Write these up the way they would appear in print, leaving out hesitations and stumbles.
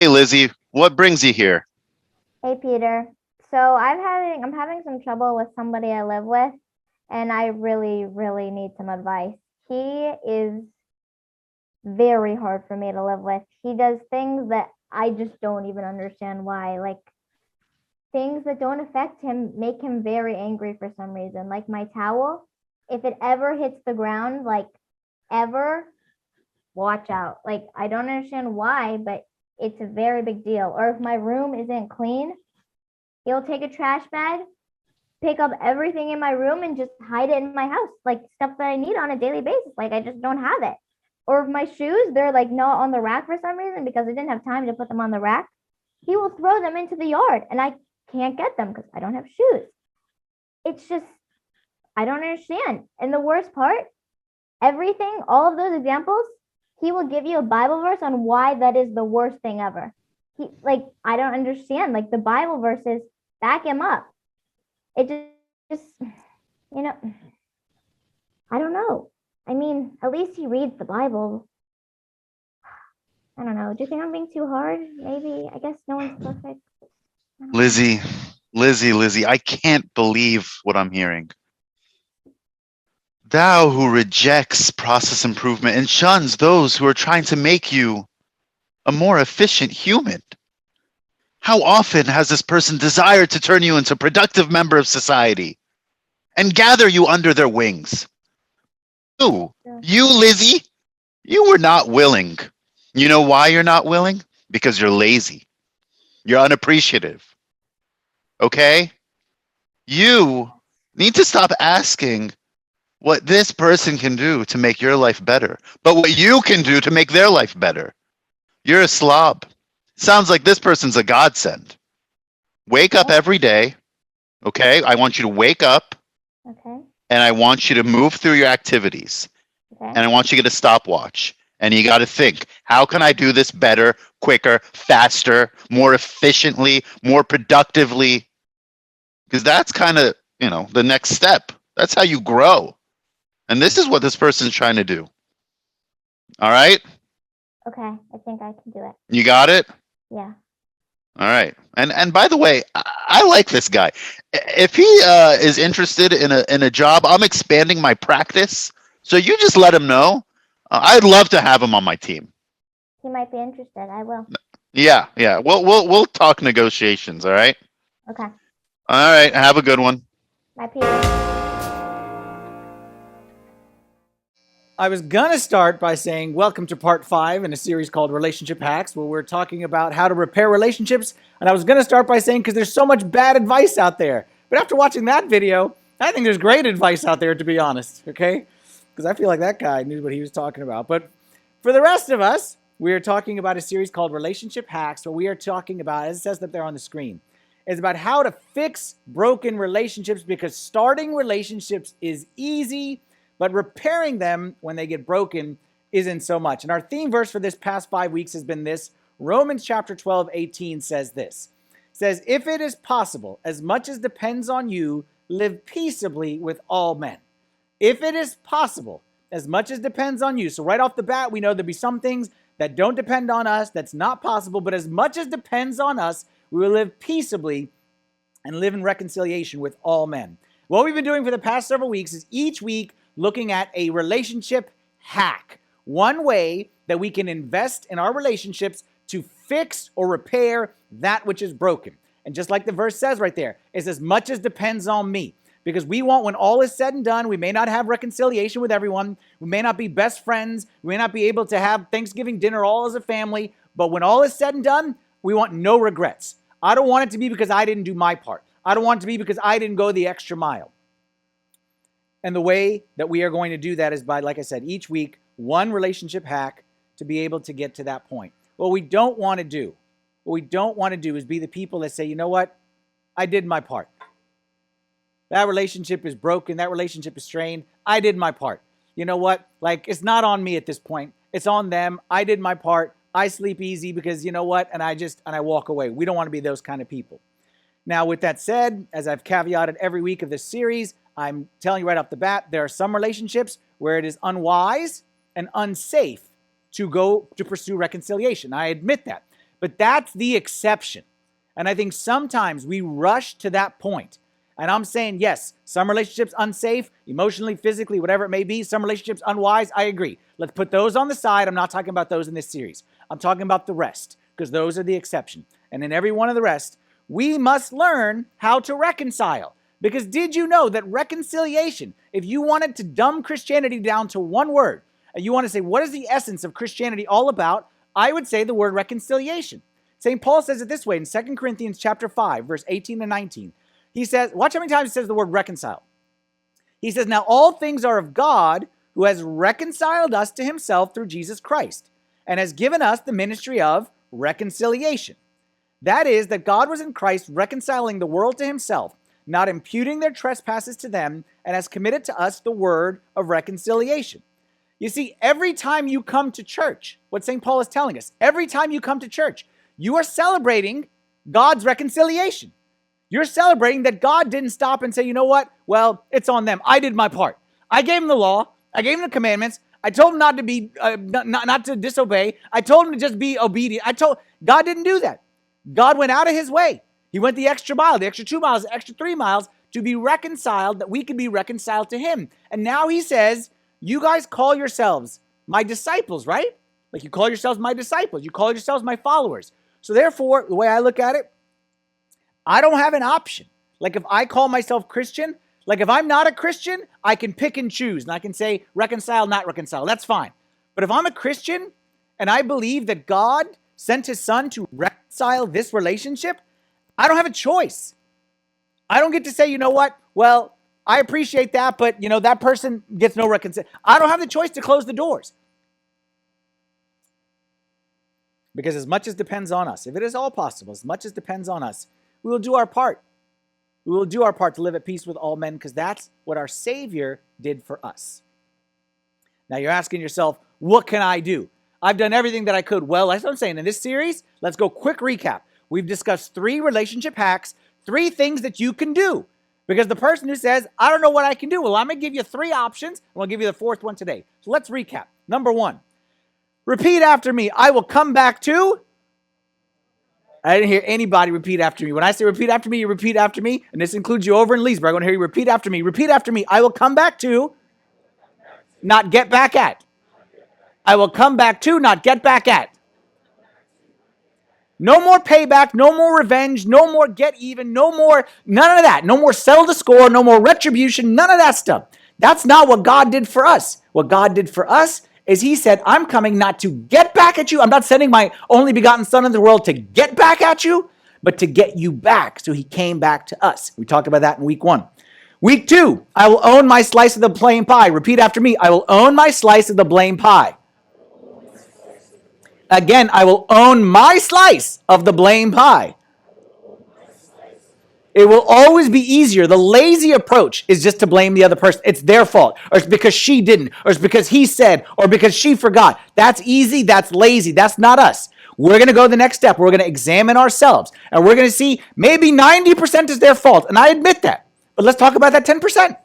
Hey, Lizzie, what brings you here? Hey Peter. So I'm having some trouble with somebody I live with, and I really, really need some advice. He is very hard for me to live with. He does things that I just don't even understand why. Like things that don't affect him make him very angry for some reason. Like my towel, if it ever hits the ground, like ever, watch out. Like I don't understand why, but it's a very big deal. Or if my room isn't clean, he'll take a trash bag, pick up everything in my room and just hide it in my house, like stuff that I need on a daily basis. Like I just don't have it. Or if my shoes, they're like not on the rack for some reason because I didn't have time to put them on the rack, he will throw them into the yard and I can't get them because I don't have shoes. It's just, I don't understand. And the worst part, everything, all of those examples, he will give you a Bible verse on why that is the worst thing ever. Like, I don't understand. Like, the Bible verses back him up. It just, you know, I don't know. I mean, at least he reads the Bible. I don't know. Do you think I'm being too hard? Maybe. I guess no one's perfect. I don't know. Lizzie, Lizzie, I can't believe what I'm hearing. Thou who rejects process improvement and shuns those who are trying to make you a more efficient human. How often has this person desired to turn you into a productive member of society and gather you under their wings? You, Yeah. you, Lizzie, you were not willing. You know why you're not willing? Because you're lazy. You're unappreciative. Okay? You need to stop asking what this person can do to make your life better, but what you can do to make their life better. You're a slob. Sounds like this person's a godsend. Wake up What? every day, okay? I want you to wake up Okay. and I want you to move through your activities Okay. and I want you to get a stopwatch. And you got to think, how can I do this better, quicker, faster, more efficiently, more productively? Because that's kind of, the next step. That's how you grow. And this is what this person's trying to do. All right? Okay. I think I can do it. You got it? Yeah. All right. And by the way, I like this guy. If he is interested in a job, I'm expanding my practice. So you just let him know. I'd love to have him on my team. He might be interested. I will. Yeah, yeah. We'll talk negotiations, all right? Okay. All right. Have a good one. Bye, Peter. I was gonna start by saying welcome to part 5 in a series called Relationship Hacks, where we're talking about how to repair relationships. And I was gonna start by saying because there's so much bad advice out there. But after watching that video, I think there's great advice out there, to be honest, okay? Because I feel like that guy knew what he was talking about. But for the rest of us, we are talking about a series called Relationship Hacks, where we are talking about, as it says up there on the screen, is about how to fix broken relationships, because starting relationships is easy, but repairing them when they get broken isn't so much. And our theme verse for this past 5 weeks has been this. Romans chapter 12:18 says this. It says, if it is possible, as much as depends on you, live peaceably with all men. If it is possible, as much as depends on you. So right off the bat, we know there'll be some things that don't depend on us, that's not possible, but as much as depends on us, we will live peaceably and live in reconciliation with all men. What we've been doing for the past several weeks is each week looking at a relationship hack. One way that we can invest in our relationships to fix or repair that which is broken. And just like the verse says right there, it's as much as depends on me. Because we want, when all is said and done, we may not have reconciliation with everyone. We may not be best friends. We may not be able to have Thanksgiving dinner all as a family. But when all is said and done, we want no regrets. I don't want it to be because I didn't do my part. I don't want it to be because I didn't go the extra mile. And the way that we are going to do that is by, like I said, each week, one relationship hack to be able to get to that point. What we don't want to do is be the people that say, you know what? I did my part. That relationship is broken. That relationship is strained. I did my part. You know what? Like, it's not on me at this point. It's on them. I did my part. I sleep easy because you know what? And I walk away. We don't want to be those kind of people. Now, with that said, as I've caveated every week of this series, I'm telling you right off the bat, there are some relationships where it is unwise and unsafe to go to pursue reconciliation. I admit that. But that's the exception. And I think sometimes we rush to that point. And I'm saying, yes, some relationships unsafe, emotionally, physically, whatever it may be. Some relationships unwise. I agree. Let's put those on the side. I'm not talking about those in this series. I'm talking about the rest, because those are the exception. And in every one of the rest, we must learn how to reconcile. Because did you know that reconciliation, if you wanted to dumb Christianity down to one word, and you want to say, what is the essence of Christianity all about? I would say the word reconciliation. St. Paul says it this way in 2 Corinthians chapter 5, verse 18 and 19. He says, watch how many times he says the word reconcile. He says, now all things are of God, who has reconciled us to himself through Jesus Christ, and has given us the ministry of reconciliation. That is, that God was in Christ reconciling the world to himself, not imputing their trespasses to them, and has committed to us the word of reconciliation. You see, every time you come to church, what St. Paul is telling us, every time you come to church, you are celebrating God's reconciliation. You're celebrating that God didn't stop and say, you know what? Well, it's on them. I did my part. I gave them the law. I gave them the commandments. I told them not to be, not to disobey. I told them to just be obedient. God didn't do that. God went out of his way. He went the extra mile, the extra 2 miles, the extra 3 miles to be reconciled, that we could be reconciled to him. And now he says, you guys call yourselves my disciples, right? Like you call yourselves my disciples. You call yourselves my followers. So therefore, the way I look at it, I don't have an option. Like if I call myself Christian, like if I'm not a Christian, I can pick and choose. And I can say reconcile, not reconcile. That's fine. But if I'm a Christian and I believe that God sent his son to reconcile this relationship, I don't have a choice. I don't get to say, you know what? Well, I appreciate that, but that person gets no reconciliation. I don't have the choice to close the doors. Because as much as depends on us, if it is all possible, as much as depends on us, we will do our part. We will do our part to live at peace with all men, because that's what our Savior did for us. Now you're asking yourself, what can I do? I've done everything that I could. Well, that's what I'm saying. In this series, let's go quick recap. We've discussed 3 relationship hacks, 3 things that you can do. Because the person who says, I don't know what I can do, well, I'm going to give you 3 options, and I'll give you the 4th one today. So let's recap. Number 1, repeat after me. I will come back to. I didn't hear anybody repeat after me. When I say repeat after me, you repeat after me. And this includes you over in Leesburg. I want to hear you repeat after me. Repeat after me. I will come back to, not get back at. I will come back to, not get back at. No more payback, no more revenge, no more get even, no more, none of that. No more settle the score, no more retribution, none of that stuff. That's not what God did for us. What God did for us is he said, I'm coming not to get back at you. I'm not sending my only begotten son into the world to get back at you, but to get you back. So he came back to us. We talked about that in week 1. Week 2, I will own my slice of the blame pie. Repeat after me. I will own my slice of the blame pie. Again, I will own my slice of the blame pie. It will always be easier. The lazy approach is just to blame the other person. It's their fault, or it's because she didn't, or it's because he said, or because she forgot. That's easy. That's lazy. That's not us. We're going to go the next step. We're going to examine ourselves, and we're going to see maybe 90% is their fault, and I admit that. But let's talk about that 10%.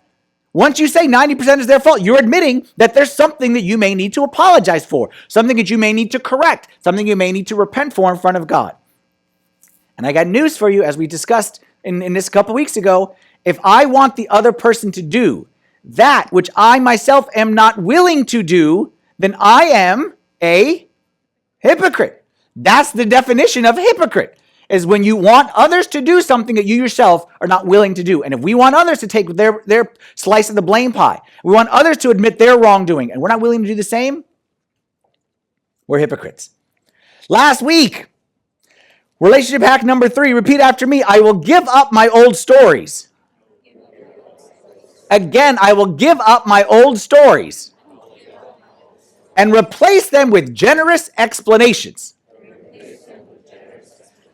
Once you say 90% is their fault, you're admitting that there's something that you may need to apologize for, something that you may need to correct, something you may need to repent for in front of God. And I got news for you, as we discussed in this a couple weeks ago. If I want the other person to do that which I myself am not willing to do, then I am a hypocrite. That's the definition of hypocrite, is when you want others to do something that you yourself are not willing to do. And if we want others to take their slice of the blame pie, we want others to admit their wrongdoing, and we're not willing to do the same, we're hypocrites. Last week, relationship hack number 3, repeat after me. I will give up my old stories. Again, I will give up my old stories and replace them with generous explanations.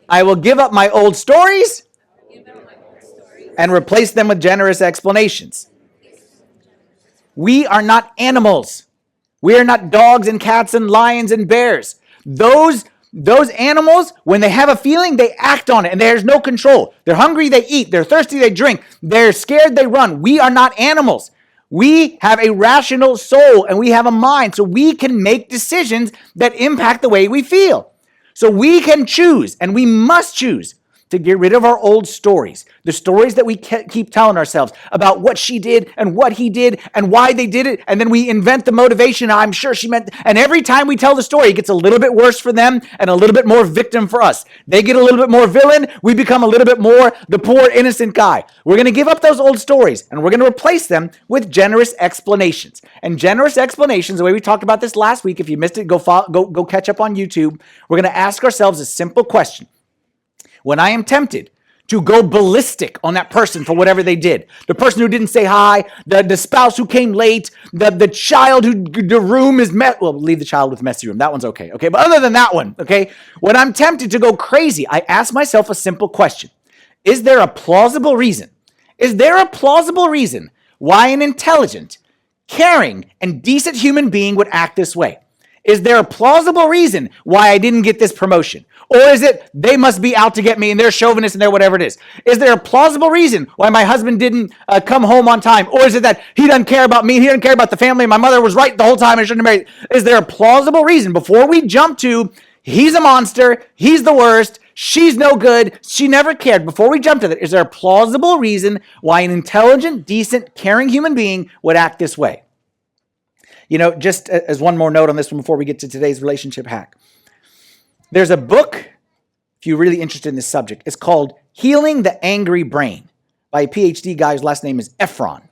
I will give up my old stories and replace them with generous explanations. We are not animals. We are not dogs and cats and lions and bears. Those animals, when they have a feeling, they act on it, and there's no control. They're hungry, they eat. They're thirsty, they drink. They're scared, they run. We are not animals. We have a rational soul, and we have a mind, so we can make decisions that impact the way we feel. So we can choose, and we must choose, to get rid of our old stories, the stories that we keep telling ourselves about what she did and what he did and why they did it, and then we invent the motivation. I'm sure she meant, and every time we tell the story, it gets a little bit worse for them and a little bit more victim for us. They get a little bit more villain, we become a little bit more the poor innocent guy. We're going to give up those old stories, and we're going to replace them with generous explanations. And generous explanations, the way we talked about this last week, if you missed it, go catch up on YouTube. We're going to ask ourselves a simple question. When I am tempted to go ballistic on that person for whatever they did, the person who didn't say hi, the spouse who came late, the child who the room is well, leave the child with messy room. That one's okay. But other than that one, when I'm tempted to go crazy, I ask myself a simple question. Is there a plausible reason? Is there a plausible reason why an intelligent, caring, and decent human being would act this way? Is there a plausible reason why I didn't get this promotion? Or is it they must be out to get me and they're chauvinist and they're whatever it is? Is there a plausible reason why my husband didn't come home on time? Or is it that he doesn't care about me, he doesn't care about the family, my mother was right the whole time, I shouldn't have married? Is there a plausible reason before we jump to he's a monster, he's the worst, she's no good, she never cared? Before we jump to that, is there a plausible reason why an intelligent, decent, caring human being would act this way? Just as one more note on this one before we get to today's relationship hack. There's a book, if you're really interested in this subject, it's called Healing the Angry Brain by a PhD guy whose last name is Ephron.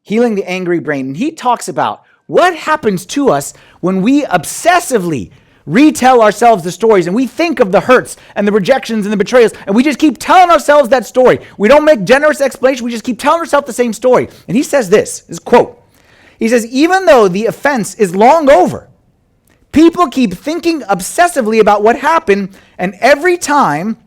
Healing the Angry Brain. And he talks about what happens to us when we obsessively retell ourselves the stories and we think of the hurts and the rejections and the betrayals and we just keep telling ourselves that story. We don't make generous explanation. We just keep telling ourselves the same story. And he says this quote. He says, even though the offense is long over, people keep thinking obsessively about what happened, and every time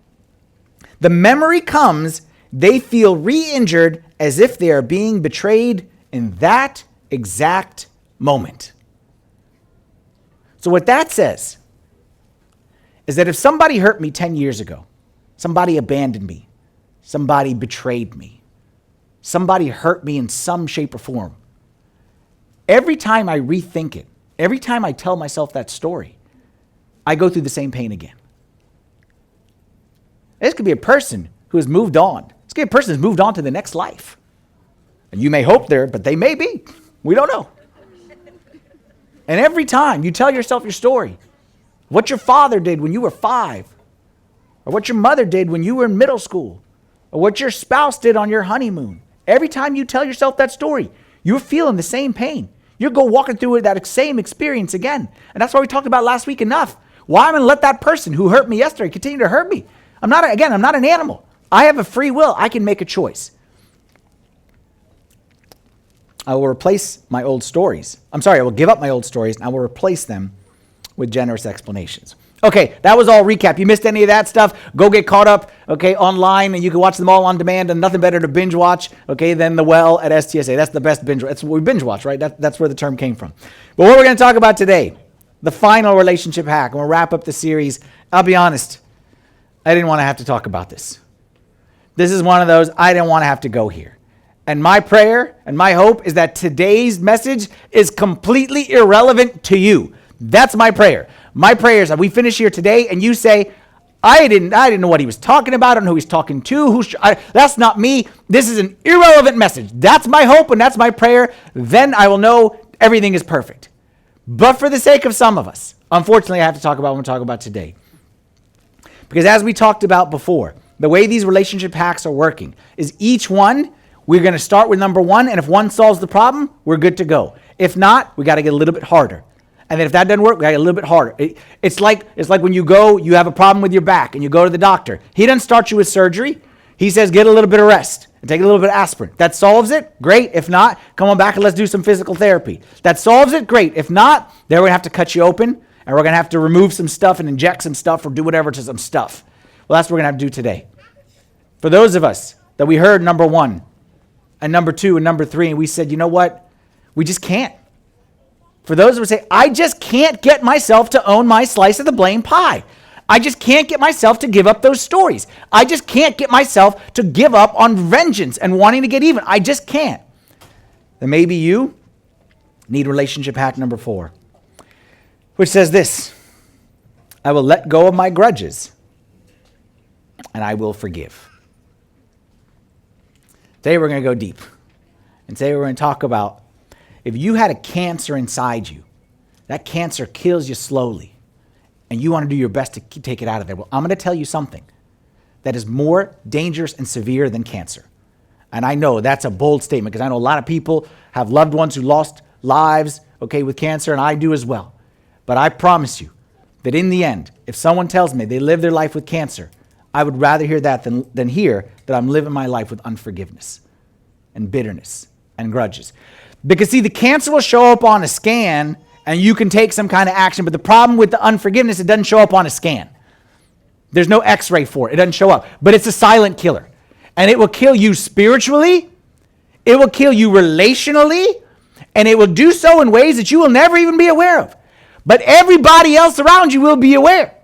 the memory comes, they feel re-injured as if they are being betrayed in that exact moment. So what that says is that if somebody hurt me 10 years ago, somebody abandoned me, somebody betrayed me, somebody hurt me in some shape or form, every time I rethink it, every time I tell myself that story, I go through the same pain again. This could be a person who has moved on. This could be a person who's moved on to the next life. And you may hope there, but they may be. We don't know. And every time you tell yourself your story, what your father did when you were 5, or what your mother did when you were in middle school, or what your spouse did on your honeymoon, every time you tell yourself that story, you're feeling the same pain. You're walking through that same experience again. And that's why we talked about last week enough. Why am I going to let that person who hurt me yesterday continue to hurt me? I'm not an animal. I have a free will. I can make a choice. I will replace my old stories. I will give up my old stories and I will replace them with generous explanations. Okay, that was all recap. You missed any of that stuff, go get caught up, online, and you can watch them all on demand, and nothing better to binge watch, than The Well at STSA. That's the best binge. That's what we binge watch, right? That's where the term came from. But what we're going to talk about today, the final relationship hack, and we'll wrap up the series. I'll be honest, I didn't want to have to talk about this. This is one of those, I didn't want to have to go here. And my prayer and my hope is that today's message is completely irrelevant to you. That's my prayer. My prayer is that we finish here today and you say, I didn't know what he was talking about. I don't know who he's talking to. That's not me. This is an irrelevant message. That's my hope and that's my prayer. Then I will know everything is perfect. But for the sake of some of us, unfortunately, I have to talk about what we're talking about today. Because as we talked about before, the way these relationship hacks are working is each one, we're going to start with number 1. And if one solves the problem, we're good to go. If not, we got to get a little bit harder. And then if that doesn't work, we got to get a little bit harder. It's like when you have a problem with your back and you go to the doctor. He doesn't start you with surgery. He says, get a little bit of rest and take a little bit of aspirin. That solves it? Great. If not, come on back and let's do some physical therapy. That solves it? Great. If not, then we're going to have to cut you open and we're going to have to remove some stuff and inject some stuff or do whatever to some stuff. Well, that's what we're going to have to do today. For those of us that we heard number 1 and number 2 and number 3, and we said, you know what? We just can't. For those who say, I just can't get myself to own my slice of the blame pie. I just can't get myself to give up those stories. I just can't get myself to give up on vengeance and wanting to get even. I just can't. Then maybe you need relationship hack number 4, which says this. I will let go of my grudges, and I will forgive. Today we're going to go deep. And today we're going to talk about if you had a cancer inside you, that cancer kills you slowly, and you want to do your best to take it out of there. Well, I'm going to tell you something that is more dangerous and severe than cancer. And I know that's a bold statement because I know a lot of people have loved ones who lost lives, with cancer, and I do as well. But I promise you that in the end, if someone tells me they live their life with cancer, I would rather hear that than hear that I'm living my life with unforgiveness and bitterness and grudges. Because see, the cancer will show up on a scan and you can take some kind of action, but the problem with the unforgiveness, it doesn't show up on a scan. There's no x-ray for it. It doesn't show up. But it's a silent killer. And it will kill you spiritually, it will kill you relationally, and it will do so in ways that you will never even be aware of. But everybody else around you will be aware.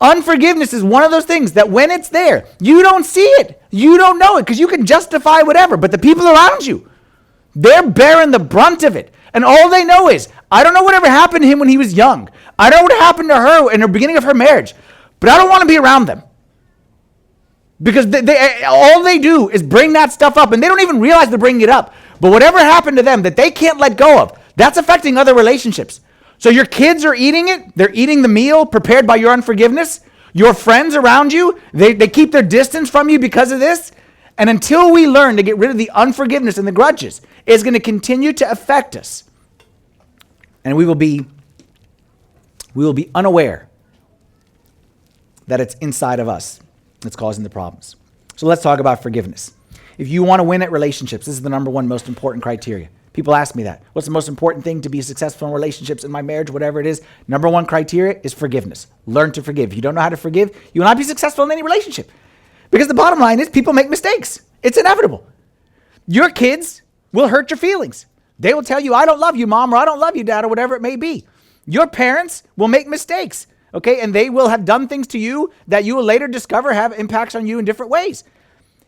Unforgiveness is one of those things that when it's there, you don't see it. You don't know it because you can justify whatever. But the people around you, they're bearing the brunt of it. And all they know is, I don't know whatever happened to him when he was young. I don't know what happened to her in the beginning of her marriage. But I don't want to be around them. Because all they do is bring that stuff up, and they don't even realize they're bringing it up. But whatever happened to them that they can't let go of, that's affecting other relationships. So your kids are eating it. They're eating the meal prepared by your unforgiveness. Your friends around you, they keep their distance from you because of this. And until we learn to get rid of the unforgiveness and the grudges, it's going to continue to affect us. And we will be unaware that it's inside of us that's causing the problems. So let's talk about forgiveness. If you want to win at relationships, this is the number one most important criteria. People ask me that. What's the most important thing to be successful in relationships, in my marriage, whatever it is? Number one criteria is forgiveness. Learn to forgive. If you don't know how to forgive, you will not be successful in any relationship. Because the bottom line is people make mistakes. It's inevitable. Your kids will hurt your feelings. They will tell you, I don't love you, mom, or I don't love you, dad, or whatever it may be. Your parents will make mistakes. And they will have done things to you that you will later discover have impacts on you in different ways.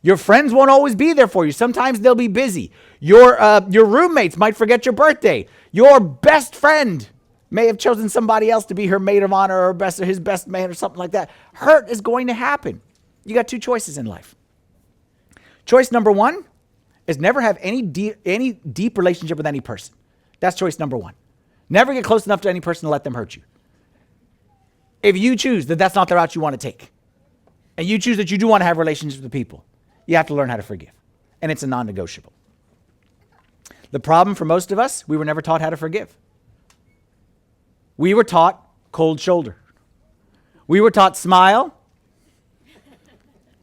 Your friends won't always be there for you. Sometimes they'll be busy. Your roommates might forget your birthday. Your best friend may have chosen somebody else to be her maid of honor or his best man or something like that. Hurt is going to happen. You got two choices in life. Choice number one is never have any deep relationship with any person. That's choice number one. Never get close enough to any person to let them hurt you. If you choose that that's not the route you want to take, and you choose that you do want to have relationships with people, you have to learn how to forgive. And it's a non-negotiable. The problem for most of us, we were never taught how to forgive. We were taught cold shoulder. We were taught smile,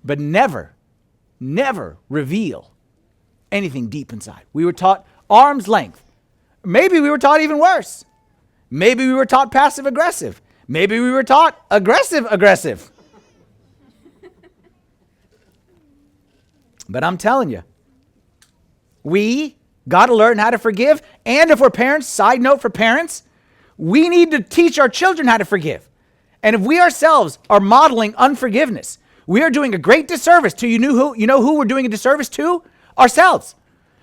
but never reveal anything deep inside. We were taught arm's length. Maybe we were taught even worse. Maybe we were taught passive aggressive. Maybe we were taught aggressive. But I'm telling you, we got to learn how to forgive. And if we're parents, side note for parents, we need to teach our children how to forgive. And if we ourselves are modeling unforgiveness, we are doing a great disservice to you know who we're doing a disservice to? Ourselves.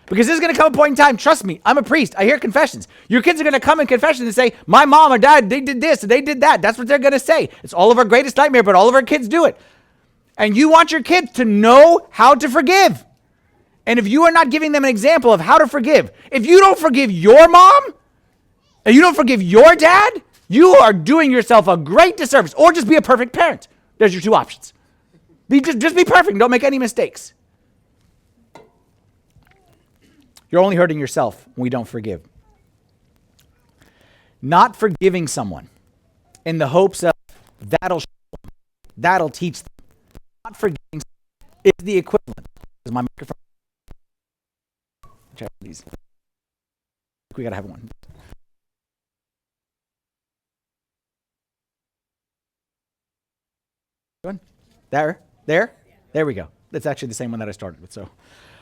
Because there's going to come a point in time, trust me, I'm a priest, I hear confessions. Your kids are going to come in confession and say, my mom or dad, they did this, and they did that. That's what they're going to say. It's all of our greatest nightmare, but all of our kids do it. And you want your kids to know how to forgive. And if you are not giving them an example of how to forgive, if you don't forgive your mom, and you don't forgive your dad, you are doing yourself a great disservice. Or just be a perfect parent. There's your two options. Just be perfect. Don't make any mistakes. You're only hurting yourself when we don't forgive. Not forgiving someone in the hopes of that'll show them, that'll teach them. Not forgiving someone is the equivalent. Is my microphone? Check these. We gotta have one. Good. There we go. That's actually the same one that I started with. So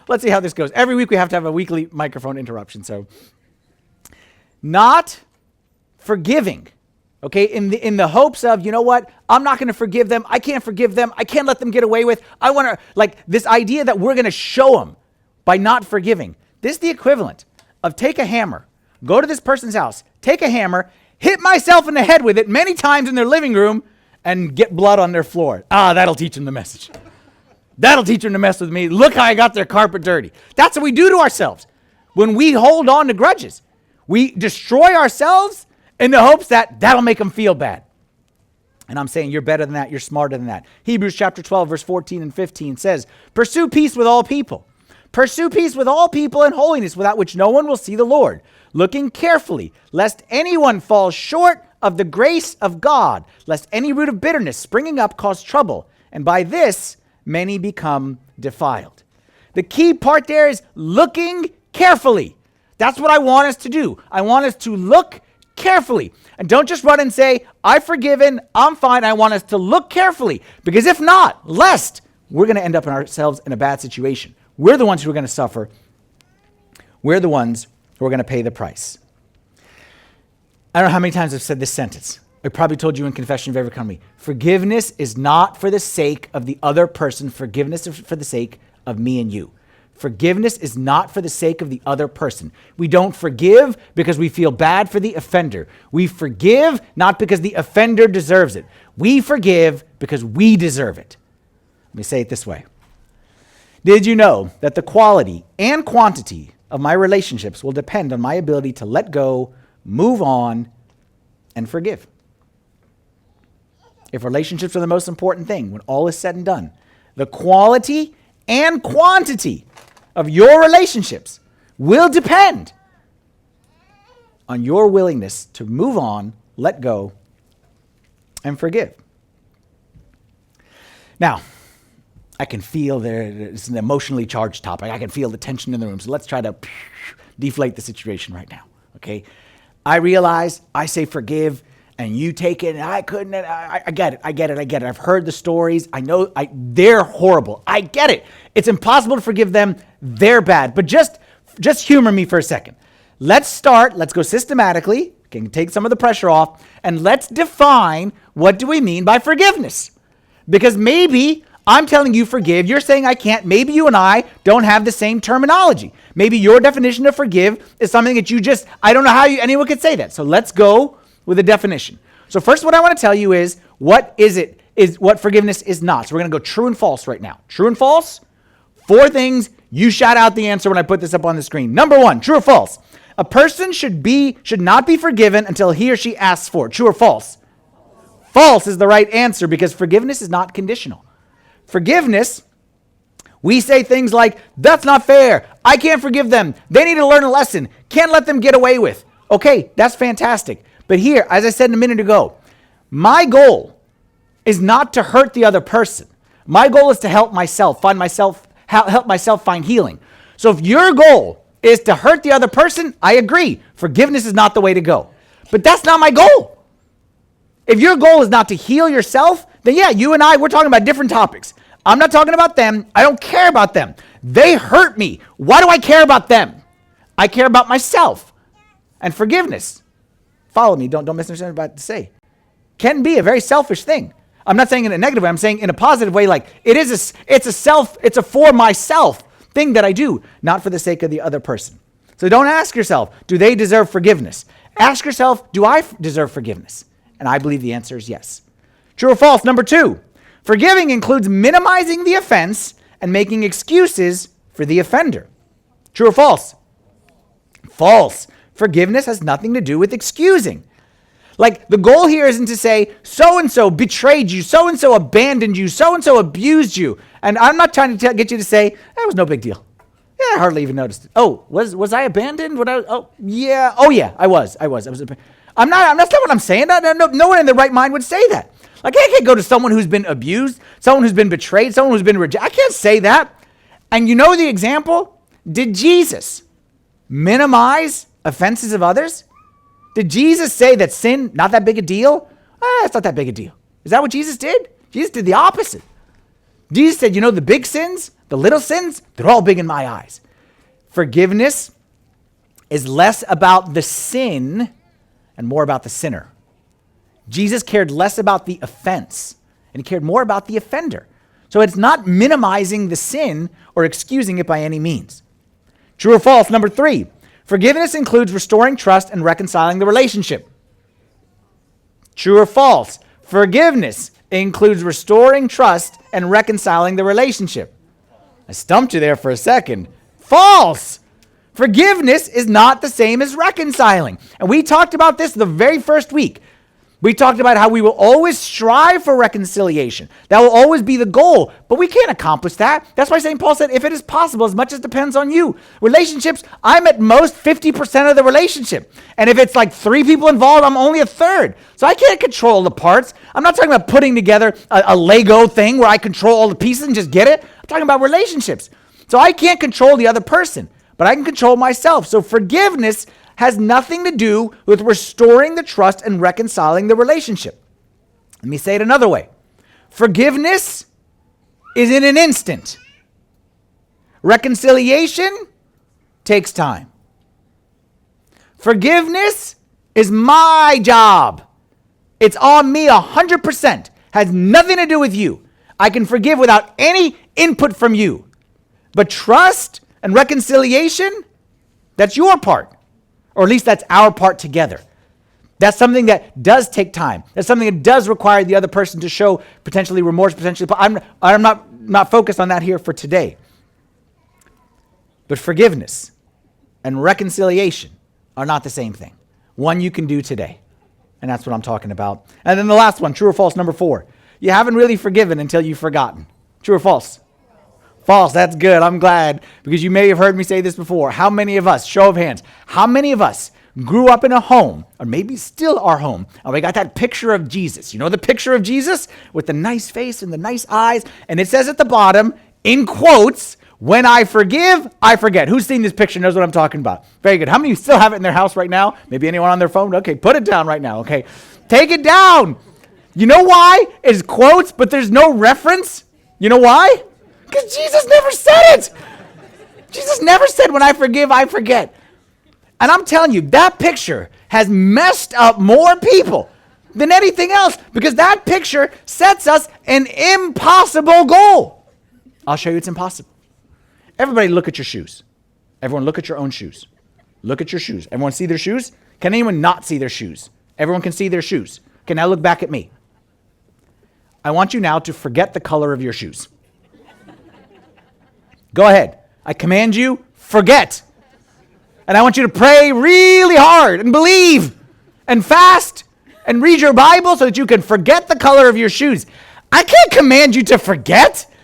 let's see how this goes. Every week we have to have a weekly microphone interruption. So not forgiving, in the hopes of, you know what, I'm not going to forgive them. I can't forgive them. I can't let them get away with. I want to, this idea that we're going to show them by not forgiving. This is the equivalent of take a hammer, go to this person's house, take a hammer, hit myself in the head with it many times in their living room, and get blood on their floor. That'll teach them the message. That'll teach them to mess with me. Look how I got their carpet dirty. That's what we do to ourselves. When we hold on to grudges, we destroy ourselves in the hopes that that'll make them feel bad. And I'm saying you're better than that. You're smarter than that. Hebrews chapter 12, verse 14 and 15 says, pursue peace with all people. Pursue peace with all people and holiness, without which no one will see the Lord. Looking carefully, lest anyone fall short of the grace of God, lest any root of bitterness springing up cause trouble, and by this many become defiled. The key part there is looking carefully. That's what I want us to do. I want us to look carefully. And don't just run and say, I've forgiven, I'm fine. I want us to look carefully. Because if not, lest we're going to end up ourselves in a bad situation. We're the ones who are going to suffer. We're the ones who are going to pay the price. I don't know how many times I've said this sentence. I probably told you in confession of every come to me. Forgiveness is not for the sake of the other person. Forgiveness is for the sake of me and you. Forgiveness is not for the sake of the other person. We don't forgive because we feel bad for the offender. We forgive not because the offender deserves it. We forgive because we deserve it. Let me say it this way. Did you know that the quality and quantity of my relationships will depend on my ability to let go, move on, and forgive? If relationships are the most important thing, when all is said and done, the quality and quantity of your relationships will depend on your willingness to move on, let go, and forgive. Now, I can feel there's an emotionally charged topic. I can feel the tension in the room. So let's try to deflate the situation right now, okay? I realize I say forgive, and you take it, and I couldn't. I get it. I've heard the stories. I know they're horrible. I get it. It's impossible to forgive them. They're bad. But just humor me for a second. Let's go systematically, can take some of the pressure off, and let's define what do we mean by forgiveness. Because maybe I'm telling you forgive, you're saying I can't. Maybe you and I don't have the same terminology. Maybe your definition of forgive is something that I don't know how anyone could say that. So let's go with a definition. So first, what I want to tell you is what forgiveness is not. So we're going to go true and false right now. True and false, 4 things. You shout out the answer when I put this up on the screen. Number 1, true or false? A person should not be forgiven until he or she asks for it. True or false? False is the right answer because forgiveness is not conditional. Forgiveness, we say things like, that's not fair. I can't forgive them. They need to learn a lesson. Can't let them get away with. Okay, that's fantastic. But here, as I said a minute ago, my goal is not to hurt the other person. My goal is to help myself find healing. So if your goal is to hurt the other person, I agree. Forgiveness is not the way to go. But that's not my goal. If your goal is not to heal yourself, then yeah, you and we're talking about different topics. I'm not talking about them. I don't care about them. They hurt me. Why do I care about them? I care about myself. And forgiveness, follow me, don't misunderstand what I'm about to say, can be a very selfish thing. I'm not saying in a negative way. I'm saying in a positive way, like it's a for myself thing that I do, not for the sake of the other person. So don't ask yourself, do they deserve forgiveness? Ask yourself, do I deserve forgiveness? And I believe the answer is yes. True or false? Number 2, forgiving includes minimizing the offense and making excuses for the offender. True or false? False. Forgiveness has nothing to do with excusing. Like, the goal here isn't to say, so-and-so betrayed you, so-and-so abandoned you, so-and-so abused you. And I'm not trying to get you to say, that was no big deal. Yeah, I hardly even noticed it. Oh, was I abandoned? Oh, yeah, I was. I'm not, that's not what I'm saying. No one in their right mind would say that. Like, I can't go to someone who's been abused, someone who's been betrayed, someone who's been rejected. I can't say that. And you know the example? Did Jesus minimize offenses of others? Did Jesus say that sin, not that big a deal? It's not that big a deal. Is that what Jesus did? Jesus did the opposite. Jesus said, the big sins, the little sins, they're all big in my eyes. Forgiveness is less about the sin and more about the sinner. Jesus cared less about the offense and he cared more about the offender. So it's not minimizing the sin or excusing it by any means. True or false? Number 3, forgiveness includes restoring trust and reconciling the relationship. True or false? Forgiveness includes restoring trust and reconciling the relationship. I stumped you there for a second. False! Forgiveness is not the same as reconciling. And we talked about this the very first week. We talked about how we will always strive for reconciliation. That will always be the goal, but we can't accomplish that. That's why St. Paul said, if it is possible, as much as depends on you. Relationships, I'm at most 50% of the relationship. And if it's like 3 people involved, I'm only a third. So I can't control the parts. I'm not talking about putting together a Lego thing where I control all the pieces and just get it. I'm talking about relationships. So I can't control the other person, but I can control myself. So forgiveness has nothing to do with restoring the trust and reconciling the relationship. Let me say it another way. Forgiveness is in an instant. Reconciliation takes time. Forgiveness is my job. It's on me 100%. Has nothing to do with you. I can forgive without any input from you. But trust and reconciliation, that's your part. Or at least that's our part together. That's something that does take time. That's something that does require the other person to show potentially remorse, potentially. I'm not focused on that here for today. But forgiveness and reconciliation are not the same thing. One you can do today. And that's what I'm talking about. And then the last one, true or false, number 4. You haven't really forgiven until you've forgotten. True or false? False, that's good. I'm glad, because you may have heard me say this before. How many of us, show of hands, how many of us grew up in a home, or maybe still our home, and we got that picture of Jesus? You know the picture of Jesus with the nice face and the nice eyes, and it says at the bottom, in quotes, when I forgive, I forget. Who's seen this picture knows what I'm talking about? Very good. How many still have it in their house right now? Maybe anyone on their phone? Okay, put it down right now, okay? Take it down. You know why? It's quotes, but there's no reference. You know why? Because Jesus never said it. Jesus never said, when I forgive, I forget. And I'm telling you, that picture has messed up more people than anything else, because that picture sets us an impossible goal. I'll show you it's impossible. Everybody look at your shoes. Everyone look at your own shoes. Look at your shoes. Everyone see their shoes? Can anyone not see their shoes? Everyone can see their shoes. Okay, now look back at me. I want you now to forget the color of your shoes. Go ahead. I command you, forget. And I want you to pray really hard and believe and fast and read your Bible so that you can forget the color of your shoes. I can't command you to forget.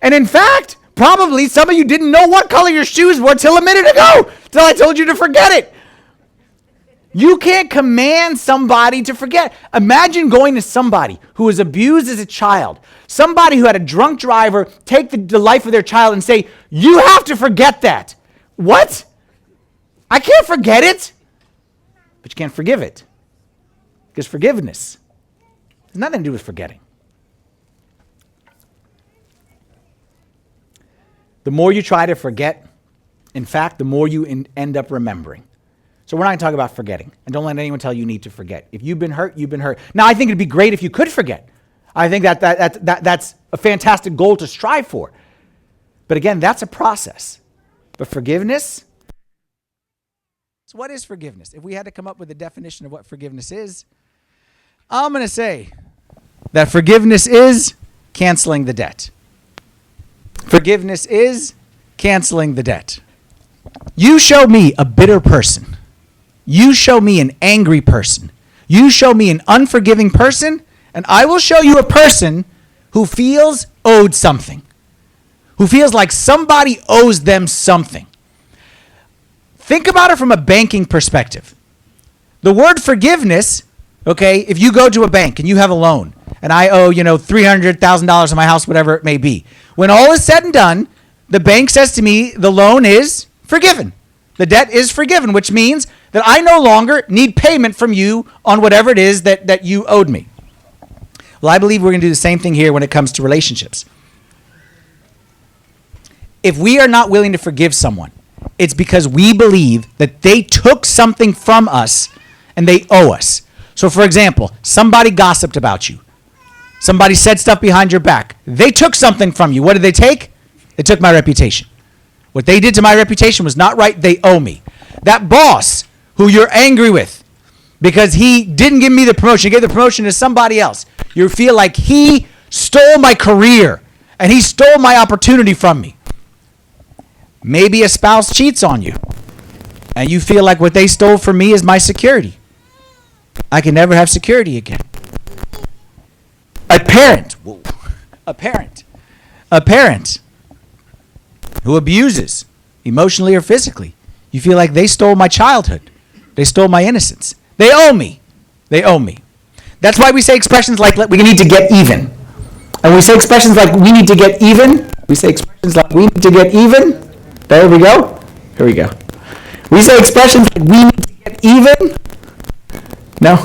And in fact, probably some of you didn't know what color your shoes were till a minute ago, till I told you to forget it. You can't command somebody to forget. Imagine going to somebody who was abused as a child, somebody who had a drunk driver take the life of their child and say, you have to forget that. What? I can't forget it. But you can't forgive it. Because forgiveness has nothing to do with forgetting. The more you try to forget, in fact, the more you end up remembering. So we're not going to talk about forgetting. And don't let anyone tell you need to forget. If you've been hurt, you've been hurt. Now, I think it'd be great if you could forget. I think that's a fantastic goal to strive for. But again, that's a process. But forgiveness? So what is forgiveness? If we had to come up with a definition of what forgiveness is, I'm going to say that forgiveness is canceling the debt. Forgiveness is canceling the debt. You show me a bitter person. You show me an angry person. You show me an unforgiving person, and I will show you a person who feels owed something, who feels like somebody owes them something. Think about it from a banking perspective. The word forgiveness, okay, if you go to a bank and you have a loan, and I owe, $300,000 on my house, whatever it may be. When all is said and done, the bank says to me, the loan is forgiven. The debt is forgiven, which means that I no longer need payment from you on whatever it is that you owed me. Well, I believe we're going to do the same thing here when it comes to relationships. If we are not willing to forgive someone, it's because we believe that they took something from us and they owe us. So, for example, somebody gossiped about you. Somebody said stuff behind your back. They took something from you. What did they take? They took my reputation. What they did to my reputation was not right. They owe me. That boss who you're angry with because he didn't give me the promotion. He gave the promotion to somebody else. You feel like he stole my career and he stole my opportunity from me. Maybe a spouse cheats on you and you feel like what they stole from me is my security. I can never have security again. A parent who abuses emotionally or physically. You feel like they stole my childhood. They stole my innocence. They owe me. That's why we say expressions like we need to get even. And we say expressions like we need to get even. We say expressions like we need to get even. There we go. Here we go. We say expressions like we need to get even. No.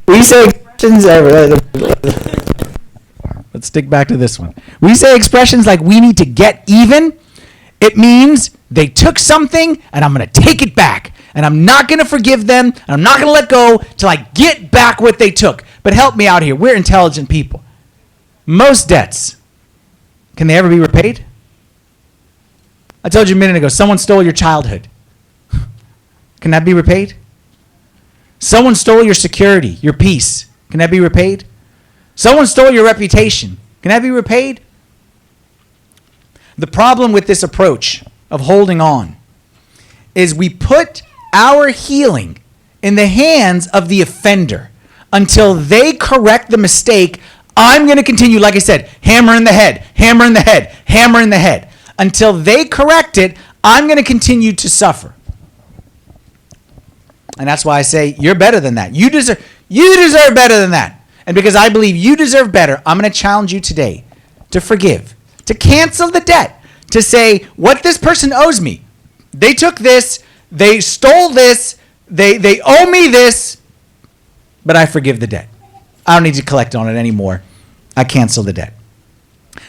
We say expressions. Let's stick back to this one. We say expressions like we need to get even. It means they took something and I'm going to take it back. And I'm not going to forgive them. And I'm not going to let go till I get back what they took. But help me out here. We're intelligent people. Most debts, can they ever be repaid? I told you a minute ago, someone stole your childhood. Can that be repaid? Someone stole your security, your peace. Can that be repaid? Someone stole your reputation. Can that be repaid? The problem with this approach of holding on is we put our healing in the hands of the offender until they correct the mistake. I'm going to continue, like I said, hammer in the head, hammer in the head, hammer in the head. Until they correct it, I'm going to continue to suffer. And that's why I say you're better than that. You deserve better than that. And because I believe you deserve better, I'm going to challenge you today to forgive, to cancel the debt, to say what this person owes me. They took this, they stole this, they owe me this, but I forgive the debt. I don't need to collect on it anymore. I cancel the debt.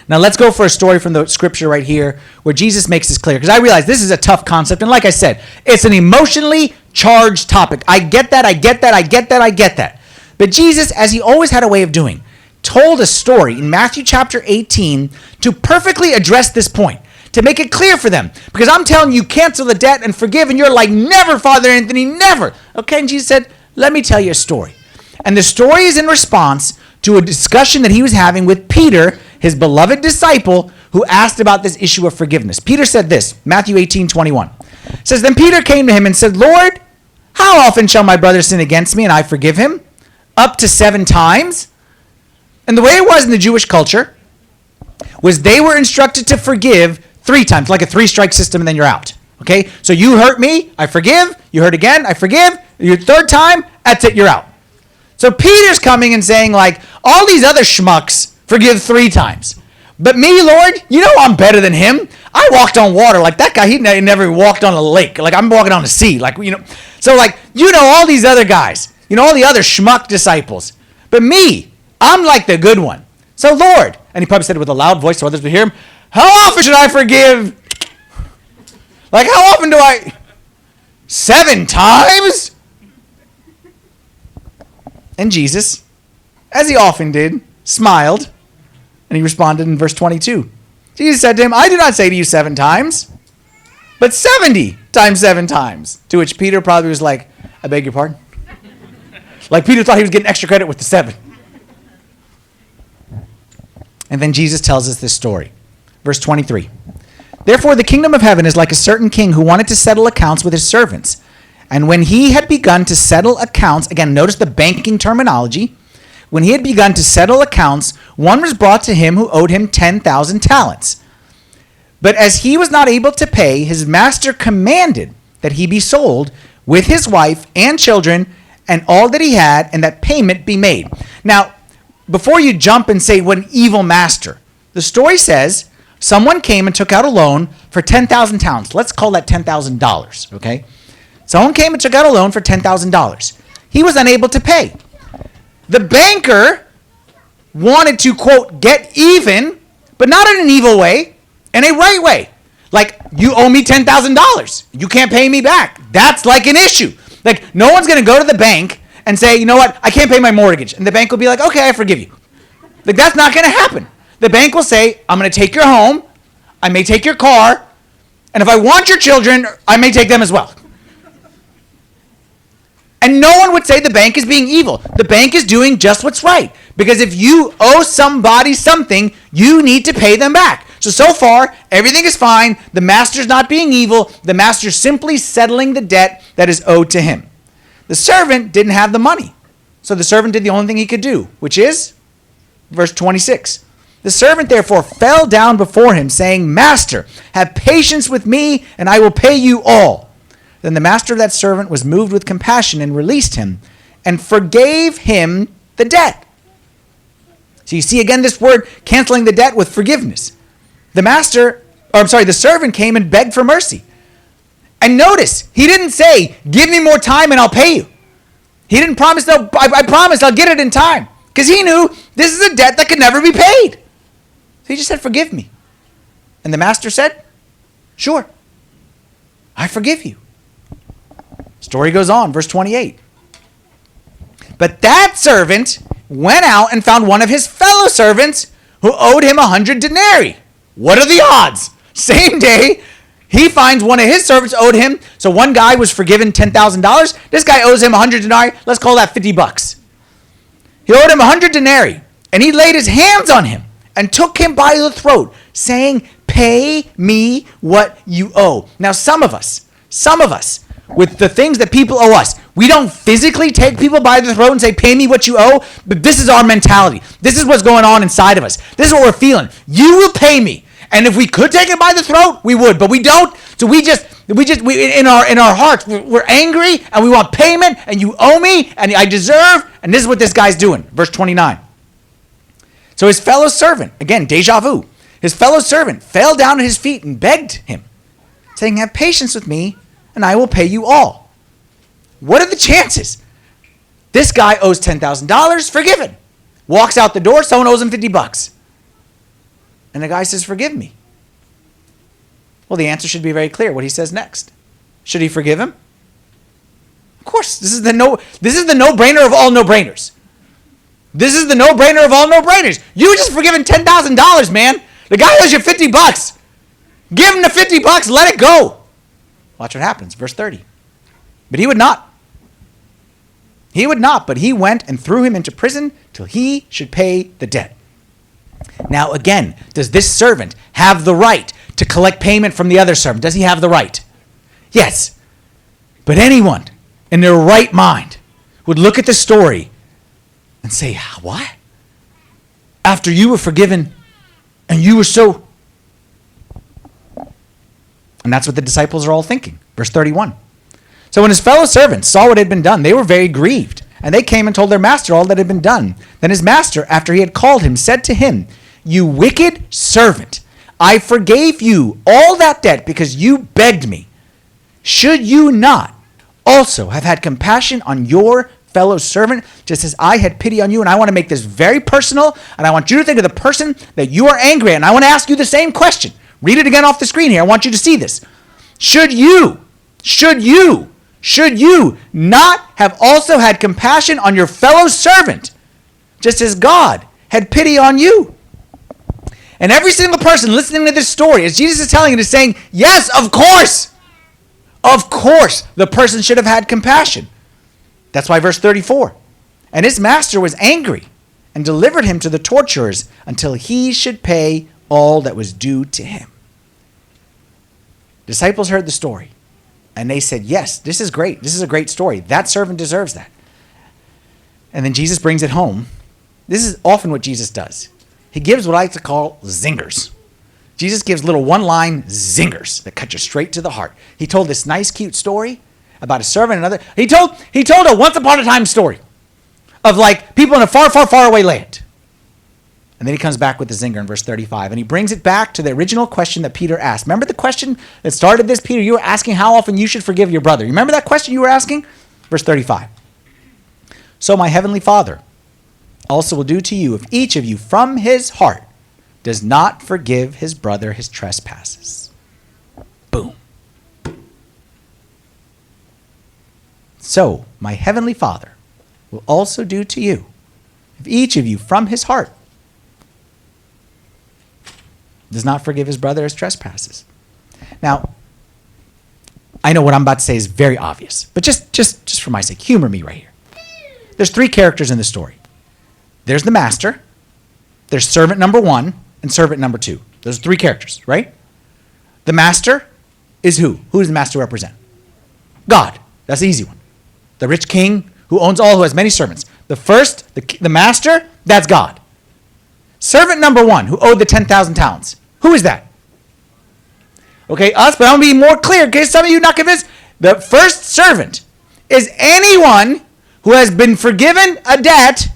Now let's go for a story from the scripture right here where Jesus makes this clear, because I realize this is a tough concept, and like I said, it's an emotionally charged topic. I get that. But Jesus, as he always had a way of doing, told a story in Matthew chapter 18 to perfectly address this point, to make it clear for them. Because I'm telling you, cancel the debt and forgive, and you're like, never, Father Anthony, never. Okay, and Jesus said, let me tell you a story. And the story is in response to a discussion that he was having with Peter, his beloved disciple, who asked about this issue of forgiveness. Peter said this, Matthew 18:21. It says, then Peter came to him and said, Lord, how often shall my brother sin against me and I forgive him? Up to 7 times? And the way it was in the Jewish culture was they were instructed to forgive 3 times, like a 3-strike system, and then you're out. Okay? So you hurt me, I forgive. You hurt again, I forgive. Your 3rd time, that's it, you're out. So Peter's coming and saying, like, all these other schmucks forgive 3 times. But me, Lord, you know I'm better than him. I walked on water. Like that guy, he never walked on a lake. Like I'm walking on the sea. Like, you know. So like, you know all these other guys. You know all the other schmuck disciples. But me, I'm like the good one. So Lord, and he probably said it with a loud voice so others would hear him, how often should I forgive? Like how often do I? 7 times? And Jesus, as he often did, smiled, and he responded in verse 22. Jesus said to him, I do not say to you 7 times, but 70 times 7 times. To which Peter probably was like, I beg your pardon? Like Peter thought he was getting extra credit with the 7. And then Jesus tells us this story. Verse 23. Therefore the kingdom of heaven is like a certain king who wanted to settle accounts with his servants. And when he had begun to settle accounts, again, notice the banking terminology. When he had begun to settle accounts, one was brought to him who owed him 10,000 talents. But as he was not able to pay, his master commanded that he be sold with his wife and children and all that he had, and that payment be made. Now, before you jump and say, what an evil master, the story says someone came and took out a loan for 10,000 talents. Let's call that $10,000, okay? Someone came and took out a loan for $10,000. He was unable to pay. The banker wanted to, quote, get even, but not in an evil way, in a right way. Like, you owe me $10,000. You can't pay me back. That's like an issue. Like, no one's going to go to the bank and say, you know what, I can't pay my mortgage. And the bank will be like, okay, I forgive you. Like, that's not going to happen. The bank will say, I'm going to take your home. I may take your car. And if I want your children, I may take them as well. And no one would say the bank is being evil. The bank is doing just what's right. Because if you owe somebody something, you need to pay them back. So far, everything is fine. The master's not being evil. The master's simply settling the debt that is owed to him. The servant didn't have the money. So the servant did the only thing he could do, which is verse 26. The servant therefore fell down before him, saying, Master, have patience with me, and I will pay you all. Then the master of that servant was moved with compassion and released him and forgave him the debt. So you see again this word canceling the debt with forgiveness. The servant came and begged for mercy. And notice, he didn't say, give me more time and I'll pay you. He didn't promise, no, I promise I'll get it in time. Because he knew this is a debt that could never be paid. So he just said, forgive me. And the master said, sure, I forgive you. Story goes on, verse 28. But that servant went out and found one of his fellow servants who owed him 100 denarii. What are the odds? Same day, he finds one of his servants owed him. So one guy was forgiven $10,000. This guy owes him 100 denarii. Let's call that $50. He owed him 100 denarii, and he laid his hands on him and took him by the throat, saying, pay me what you owe. Now, some of us, with the things that people owe us, we don't physically take people by the throat and say, pay me what you owe, but this is our mentality. This is what's going on inside of us. This is what we're feeling. You will pay me. And if we could take it by the throat, we would, but we don't. So we in our hearts, we're angry and we want payment, and you owe me and I deserve. And this is what this guy's doing. Verse 29. So his fellow servant, again, deja vu, his fellow servant fell down at his feet and begged him, saying, have patience with me and I will pay you all. What are the chances? This guy owes $10,000, forgiven. Walks out the door, someone owes him $50. And the guy says, forgive me. Well, the answer should be very clear what he says next. Should he forgive him? Of course. This is the no-brainer of all no-brainers. This is the no-brainer of all no-brainers. You just forgiven $10,000, man. The guy owes you $50. Give him the $50, let it go. Watch what happens, verse 30. But he would not. He would not, but he went and threw him into prison till he should pay the debt. Now again, does this servant have the right to collect payment from the other servant? Does he have the right? Yes. But anyone in their right mind would look at the story and say, what? After you were forgiven and you were so... And that's what the disciples are all thinking. Verse 31. So when his fellow servants saw what had been done, they were very grieved. And they came and told their master all that had been done. Then his master, after he had called him, said to him, you wicked servant, I forgave you all that debt because you begged me. Should you not also have had compassion on your fellow servant, just as I had pity on you? And I want to make this very personal, and I want you to think of the person that you are angry at. And I want to ask you the same question. Read it again off the screen here. I want you to see this. Should you not have also had compassion on your fellow servant, just as God had pity on you? And every single person listening to this story, as Jesus is telling it, is saying, yes, of course. Of course, the person should have had compassion. That's why verse 34. And his master was angry and delivered him to the torturers until he should pay all that was due to him. Disciples heard the story. And they said, yes, this is great. This is a great story. That servant deserves that. And then Jesus brings it home. This is often what Jesus does. He gives what I like to call zingers. Jesus gives little one-line zingers that cut you straight to the heart. He told this nice, cute story about a servant and another. He told a once-upon-a-time story of like people in a far, far, far away land. And then he comes back with the zinger in verse 35. And he brings it back to the original question that Peter asked. Remember the question that started this, Peter? You were asking how often you should forgive your brother. You remember that question you were asking? Verse 35. So my heavenly Father also will do to you if each of you from his heart does not forgive his brother his trespasses. Boom. So my heavenly Father will also do to you if each of you from his heart does not forgive his brother his trespasses. Now, I know what I'm about to say is very obvious, but just for my sake, humor me right here. There's 3 characters in the story. There's the master, there's servant number 1, and servant number 2. Those are 3 characters, right? The master is who? Who does the master represent? God. That's the easy one. The rich king who owns all, who has many servants. The first, the master, that's God. Servant number 1, who owed the 10,000 talents. Who is that? Okay, us, but I'm going to be more clear in case some of you are not convinced. The first servant is anyone who has been forgiven a debt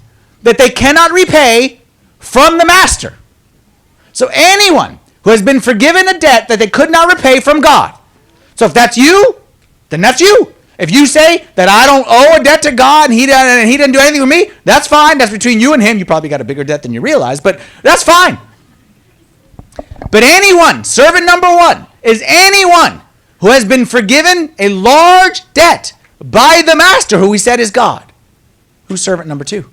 that they cannot repay from the master. So anyone who has been forgiven a debt that they could not repay from God. So if that's you, then that's you. If you say that I don't owe a debt to God and he didn't do anything for me, that's fine. That's between you and him. You probably got a bigger debt than you realize, but that's fine. But anyone, servant number 1, is anyone who has been forgiven a large debt by the master, who we said is God. Who's servant number 2?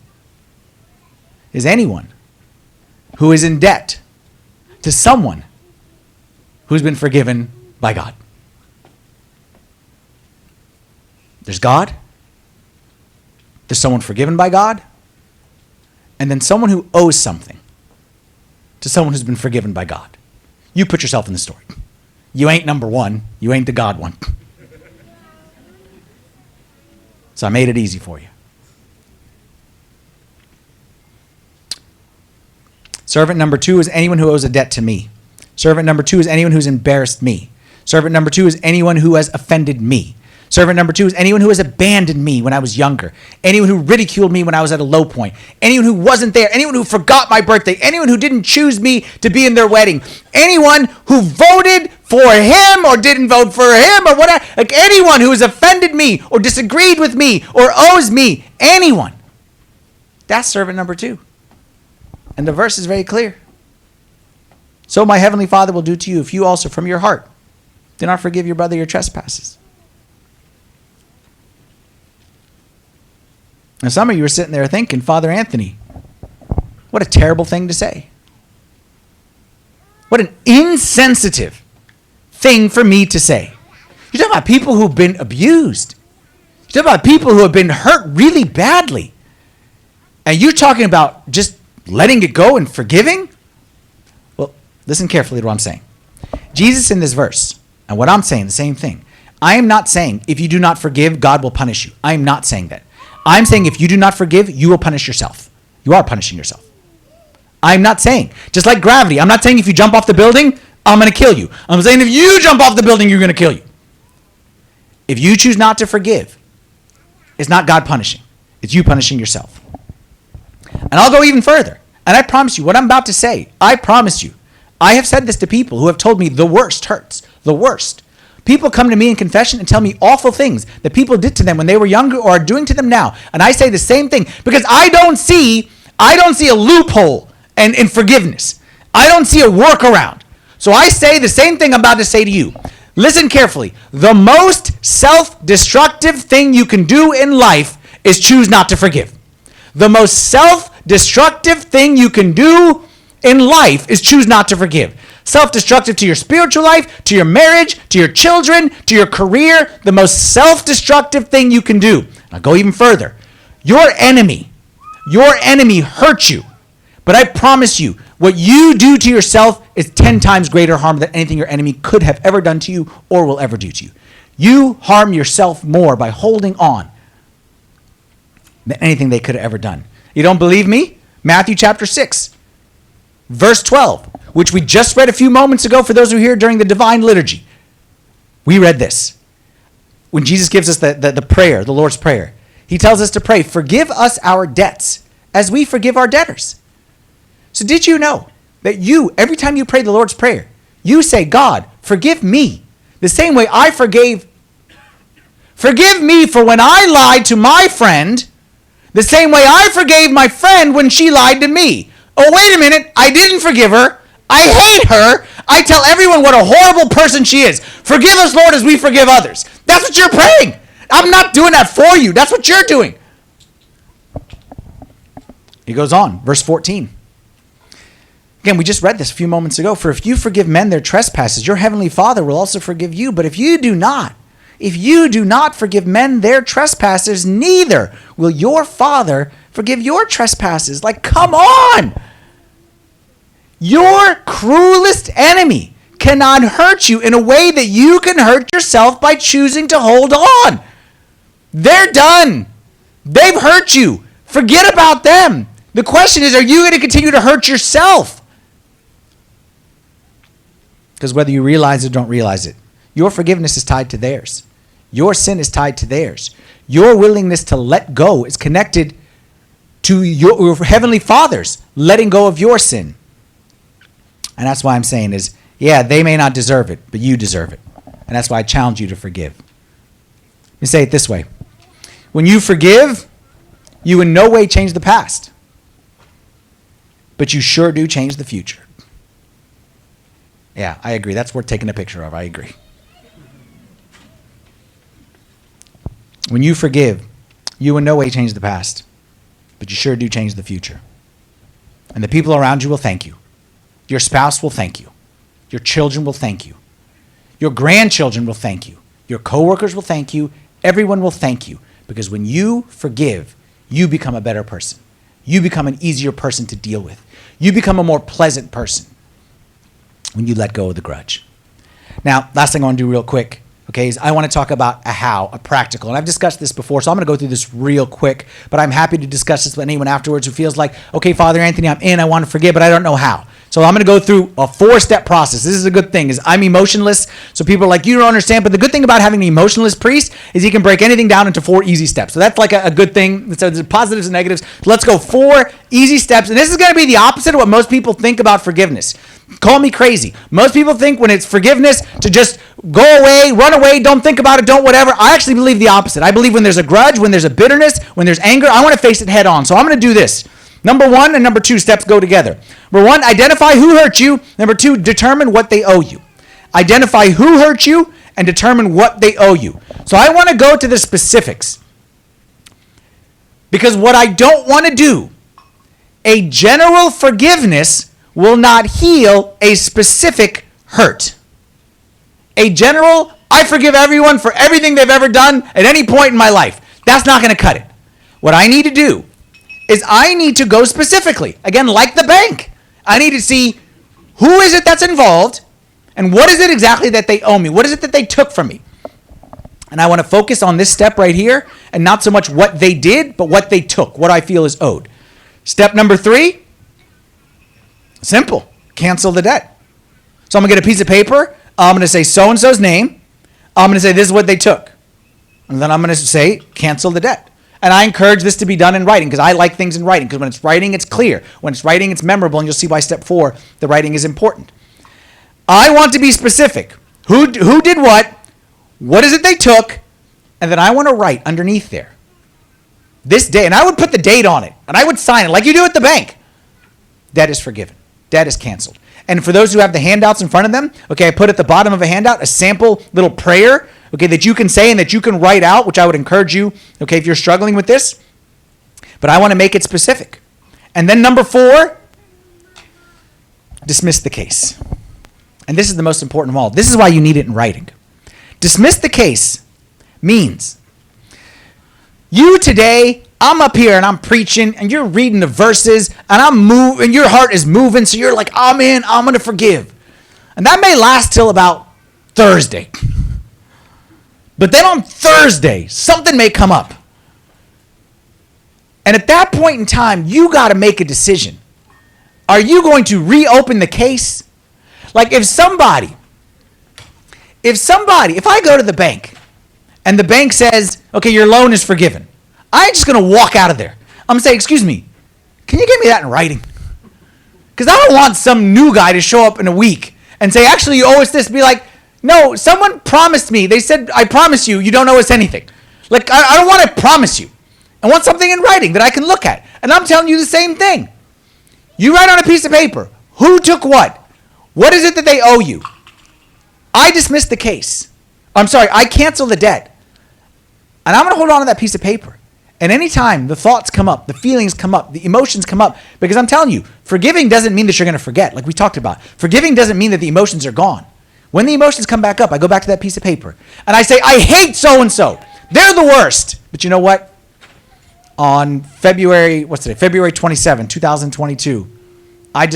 Is anyone who is in debt to someone who's been forgiven by God. There's God, there's someone forgiven by God, and then someone who owes something to someone who's been forgiven by God. You put yourself in the story. You ain't number 1. You ain't the God one. So I made it easy for you. Servant number 2 is anyone who owes a debt to me. Servant number 2 is anyone who's embarrassed me. Servant number 2 is anyone who has offended me. Servant number 2 is anyone who has abandoned me when I was younger. Anyone who ridiculed me when I was at a low point. Anyone who wasn't there. Anyone who forgot my birthday. Anyone who didn't choose me to be in their wedding. Anyone who voted for him or didn't vote for him or whatever. Like anyone who has offended me or disagreed with me or owes me. Anyone. That's servant number 2. And the verse is very clear. So my heavenly Father will do to you if you also from your heart do not forgive your brother your trespasses. Now some of you are sitting there thinking, Father Anthony, what a terrible thing to say. What an insensitive thing for me to say. You're talking about people who've been abused. You're talking about people who have been hurt really badly. And you're talking about just letting it go and forgiving? Well, listen carefully to what I'm saying. Jesus in this verse, and what I'm saying, the same thing. I am not saying if you do not forgive, God will punish you. I am not saying that. I'm saying if you do not forgive, you will punish yourself. You are punishing yourself. I'm not saying, just like gravity, I'm not saying if you jump off the building, I'm going to kill you. I'm saying if you jump off the building, you're going to kill you. If you choose not to forgive, it's not God punishing. It's you punishing yourself. And I'll go even further. And I promise you, what I'm about to say, I promise you, I have said this to people who have told me the worst hurts. The worst. People come to me in confession and tell me awful things that people did to them when they were younger or are doing to them now. And I say the same thing because I don't see a loophole in forgiveness. I don't see a workaround. So I say the same thing I'm about to say to you. Listen carefully. The most self-destructive thing you can do in life is choose not to forgive. The most self-destructive thing you can do in life is choose not to forgive. Self-destructive to your spiritual life, to your marriage, to your children, to your career. The most self-destructive thing you can do. I'll go even further. Your enemy hurt you. But I promise you, what you do to yourself is 10 times greater harm than anything your enemy could have ever done to you or will ever do to you. You harm yourself more by holding on than anything they could have ever done. You don't believe me? Matthew chapter 6, verse 12, which we just read a few moments ago for those who are here during the divine liturgy. We read this. When Jesus gives us the prayer, the Lord's Prayer, he tells us to pray, forgive us our debts as we forgive our debtors. So did you know that every time you pray the Lord's Prayer, you say, God, forgive me the same way I forgave. Forgive me for when I lied to my friend, the same way I forgave my friend when she lied to me. Oh, wait a minute. I didn't forgive her. I hate her. I tell everyone what a horrible person she is. Forgive us, Lord, as we forgive others. That's what you're praying. I'm not doing that for you. That's what you're doing. He goes on, verse 14. Again, we just read this a few moments ago. For if you forgive men their trespasses, your heavenly Father will also forgive you. But if you do not, if you do not forgive men their trespasses, neither will your Father forgive your trespasses. Like, come on! Your cruelest enemy cannot hurt you in a way that you can hurt yourself by choosing to hold on. They're done. They've hurt you. Forget about them. The question is, are you going to continue to hurt yourself? Because whether you realize it or don't realize it, your forgiveness is tied to theirs. Your sin is tied to theirs. Your willingness to let go is connected to your Heavenly Father's letting go of your sin. And that's why I'm saying is, yeah, they may not deserve it, but you deserve it. And that's why I challenge you to forgive. Let me say it this way. When you forgive, you in no way change the past. But you sure do change the future. Yeah, I agree. That's worth taking a picture of. I agree. When you forgive, you in no way change the past. But you sure do change the future. And the people around you will thank you. Your spouse will thank you. Your children will thank you. Your grandchildren will thank you. Your coworkers will thank you. Everyone will thank you. Because when you forgive, you become a better person. You become an easier person to deal with. You become a more pleasant person when you let go of the grudge. Now, last thing I want to do real quick, okay, is I want to talk about a how, a practical. And I've discussed this before, so I'm going to go through this real quick, but I'm happy to discuss this with anyone afterwards who feels like, okay, Father Anthony, I'm in, I want to forgive, but I don't know how. So I'm going to go through a 4-step process. This is a good thing, is I'm emotionless, so people are like, you don't understand, but the good thing about having an emotionless priest is he can break anything down into 4 easy steps. So that's like a good thing. So there's positives and negatives. Let's go 4 easy steps, and this is going to be the opposite of what most people think about forgiveness. Call me crazy. Most people think when it's forgiveness to just go away, run away, don't think about it, don't whatever. I actually believe the opposite. I believe when there's a grudge, when there's a bitterness, when there's anger, I want to face it head on. So I'm going to do this. Number 1 and number 2 steps go together. Number 1, identify who hurt you. Number 2, determine what they owe you. Identify who hurt you and determine what they owe you. So I want to go to the specifics. Because what I don't want to do, a general forgiveness will not heal a specific hurt. A general, I forgive everyone for everything they've ever done at any point in my life. That's not going to cut it. What I need to do is I need to go specifically. Again, like the bank. I need to see who is it that's involved and what is it exactly that they owe me? What is it that they took from me? And I want to focus on this step right here and not so much what they did, but what they took, what I feel is owed. Step number 3, simple. Cancel the debt. So I'm going to get a piece of paper. I'm going to say so-and-so's name. I'm going to say this is what they took. And then I'm going to say cancel the debt. And I encourage this to be done in writing because I like things in writing because when it's writing, it's clear. When it's writing, it's memorable, and you'll see by step 4, the writing is important. I want to be specific. Who did what is it they took, and then I want to write underneath there. This day, and I would put the date on it, and I would sign it like you do at the bank. Debt is forgiven. Debt is canceled. And for those who have the handouts in front of them, okay, I put at the bottom of a handout a sample little prayer, okay, that you can say and that you can write out, which I would encourage you, okay, if you're struggling with this. But I want to make it specific. And then number 4, dismiss the case. And this is the most important of all. This is why you need it in writing. Dismiss the case means you today, I'm up here and I'm preaching and you're reading the verses and I'm moving and your heart is moving. So you're like, I'm in, I'm going to forgive. And that may last till about Thursday. But then on Thursday, something may come up. And at that point in time, you got to make a decision. Are you going to reopen the case? Like if I go to the bank and the bank says, okay, your loan is forgiven, I ain't just going to walk out of there. I'm going to say, excuse me, can you give me that in writing? Because I don't want some new guy to show up in a week and say, actually, you owe us this. Be like, no, someone promised me. They said, I promise you, you don't owe us anything. Like, I don't want to promise you. I want something in writing that I can look at. And I'm telling you the same thing. You write on a piece of paper, who took what? What is it that they owe you? I dismiss the case. I cancel the debt. And I'm going to hold on to that piece of paper. And anytime the thoughts come up, the feelings come up, the emotions come up, because I'm telling you, forgiving doesn't mean that you're going to forget, like we talked about. Forgiving doesn't mean that the emotions are gone. When the emotions come back up, I go back to that piece of paper and I say, I hate so-and-so. They're the worst. But you know what? On February 27, 2022, I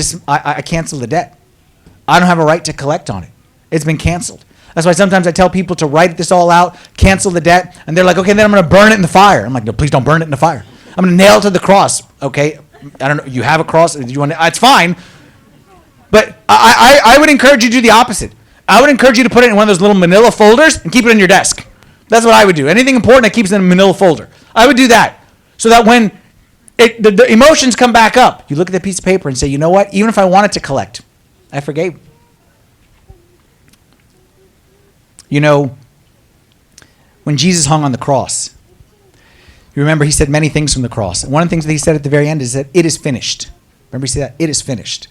canceled the debt. I don't have a right to collect on it. It's been canceled. That's why sometimes I tell people to write this all out, cancel the debt, and they're like, okay, then I'm going to burn it in the fire. I'm like, no, please don't burn it in the fire. I'm going to nail it to the cross, okay? I don't know, you have a cross? Do you want to, it's fine. But I would encourage you to do the opposite. I would encourage you to put it in one of those little manila folders and keep it in your desk. That's what I would do. Anything important, I keep it in a manila folder. I would do that. So that when the emotions come back up, you look at that piece of paper and say, you know what? Even if I wanted to collect, I forgave. You know, when Jesus hung on the cross, you remember he said many things from the cross. And one of the things that he said at the very end is that it is finished. Remember he said that? It is finished.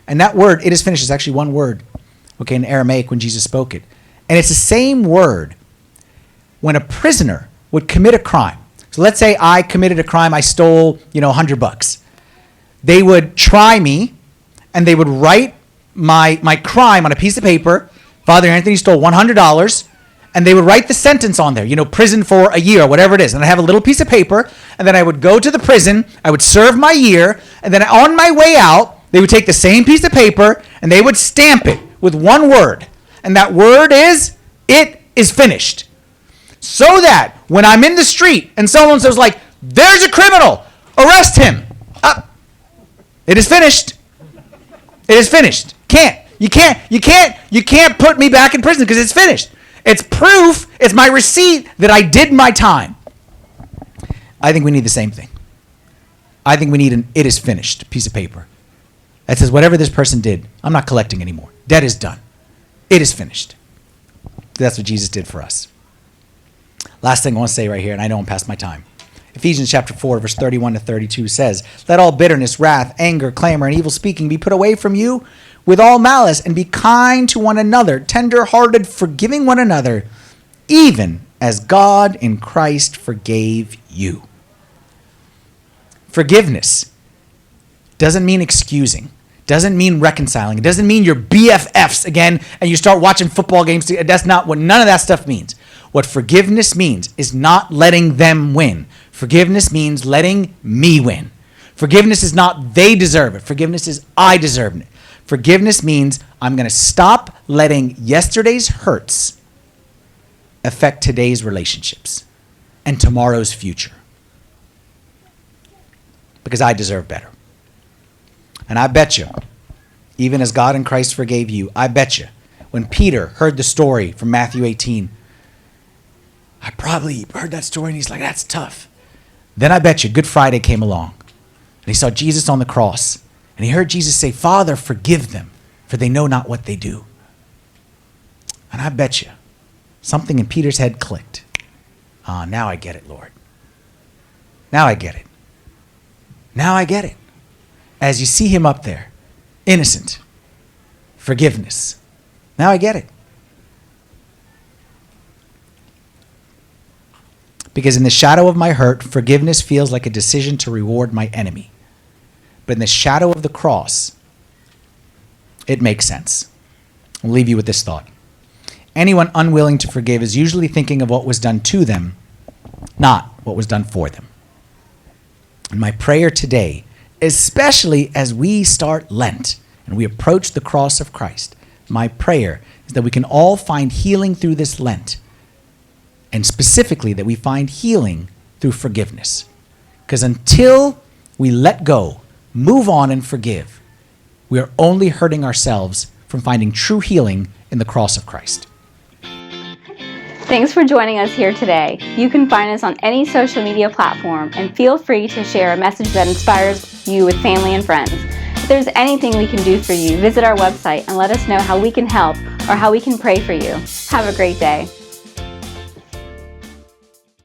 And that word, it is finished, is actually one word, okay, in Aramaic when Jesus spoke it. And it's the same word when a prisoner would commit a crime. So let's say I committed a crime, I stole, $100. They would try me, and they would write my crime on a piece of paper. Father Anthony stole $100, and they would write the sentence on there, prison for a year, whatever it is. And I have a little piece of paper, and then I would go to the prison, I would serve my year, and then on my way out, they would take the same piece of paper, and they would stamp it with one word. And that word is, it is finished. So that when I'm in the street and someone says like, there's a criminal, arrest him. It is finished. It is finished. You can't put me back in prison because it's finished. It's proof, it's my receipt that I did my time. I think we need the same thing. I think we need an it is finished piece of paper that says whatever this person did, I'm not collecting anymore. Debt is done. It is finished. That's what Jesus did for us. Last thing I want to say right here, and I know I'm past my time. Ephesians chapter 4, verse 31 to 32 says, let all bitterness, wrath, anger, clamor, and evil speaking be put away from you with all malice, and be kind to one another, tender-hearted, forgiving one another, even as God in Christ forgave you. Forgiveness doesn't mean excusing. Doesn't mean reconciling. It doesn't mean you're BFFs again and you start watching football games. That's not what none of that stuff means. What forgiveness means is not letting them win. Forgiveness means letting me win. Forgiveness is not they deserve it. Forgiveness is I deserve it. Forgiveness means I'm going to stop letting yesterday's hurts affect today's relationships and tomorrow's future. Because I deserve better. And I bet you, even as God in Christ forgave you, I bet you, when Peter heard the story from Matthew 18, I probably heard that story and he's like, that's tough. Then I bet you Good Friday came along and he saw Jesus on the cross and he heard Jesus say, Father, forgive them, for they know not what they do. And I bet you something in Peter's head clicked. Now I get it, Lord. Now I get it. Now I get it. As you see him up there, innocent, forgiveness. Now I get it. Because in the shadow of my hurt, forgiveness feels like a decision to reward my enemy. But in the shadow of the cross, it makes sense. I'll leave you with this thought. Anyone unwilling to forgive is usually thinking of what was done to them, not what was done for them. And my prayer today, especially as we start Lent and we approach the cross of Christ, my prayer is that we can all find healing through this Lent. And specifically that we find healing through forgiveness. Because until we let go, move on and forgive, we are only hurting ourselves from finding true healing in the cross of Christ. Thanks for joining us here today. You can find us on any social media platform and feel free to share a message that inspires you with family and friends. If there's anything we can do for you, visit our website and let us know how we can help or how we can pray for you. Have a great day.